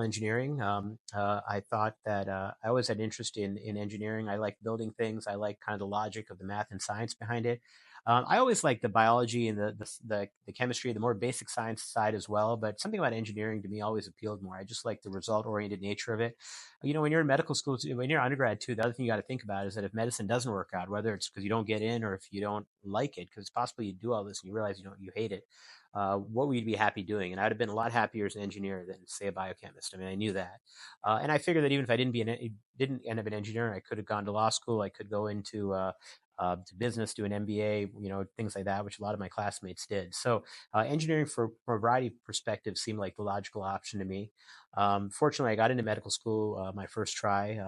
engineering. I thought that I always had interest in engineering. I like building things. I like kind of the logic of the math and science behind it. I always liked the biology and the chemistry, the more basic science side as well. But something about engineering to me always appealed more. I just like the result oriented nature of it. When you're in medical school, when you're undergrad too, the other thing you got to think about is that if medicine doesn't work out, whether it's because you don't get in or if you don't like it, because it's possible you do all this and you realize you hate it, what would you be happy doing? And I'd have been a lot happier as an engineer than, say, a biochemist. I mean, I knew that. And I figured that even if I didn't end up an engineer, I could have gone to law school. I could go into to business, do an MBA, things like that, which a lot of my classmates did. So engineering from a variety of perspectives seemed like the logical option to me. Fortunately, I got into medical school my first try.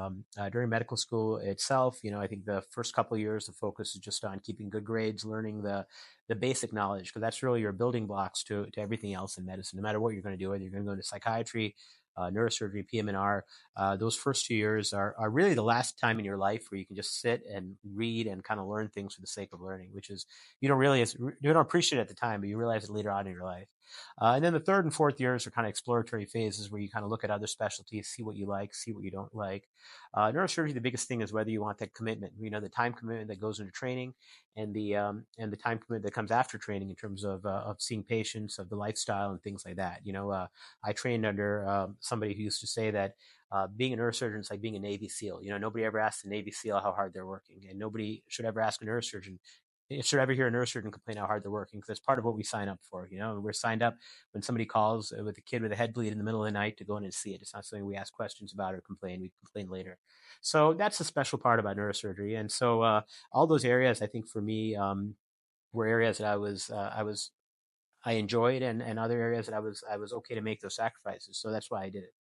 During medical school itself, I think the first couple of years, the focus is just on keeping good grades, learning the basic knowledge, because that's really your building blocks to everything else in medicine, no matter what you're going to do, whether you're going to go into psychiatry, neurosurgery, PM&R. Those first 2 years are really the last time in your life where you can just sit and read and kind of learn things for the sake of learning, which is, you don't appreciate it at the time, but you realize it later on in your life. And then the third and fourth years are kind of exploratory phases where you kind of look at other specialties, see what you like, see what you don't like. Neurosurgery, the biggest thing is whether you want that commitment, the time commitment that goes into training, and the time commitment that comes after training in terms of seeing patients, of the lifestyle and things like that. I trained under somebody who used to say that being a neurosurgeon is like being a Navy SEAL. Nobody ever asks a Navy SEAL how hard they're working, and nobody should ever ask a neurosurgeon. Should ever hear a neurosurgeon complain how hard they're working, because it's part of what we sign up for. We're signed up when somebody calls with a kid with a head bleed in the middle of the night to go in and see it. It's not something we ask questions about or complain. We complain later. So that's the special part about neurosurgery. And so all those areas, I think for me, were areas that I enjoyed, and other areas that I was okay to make those sacrifices. So that's why I did it.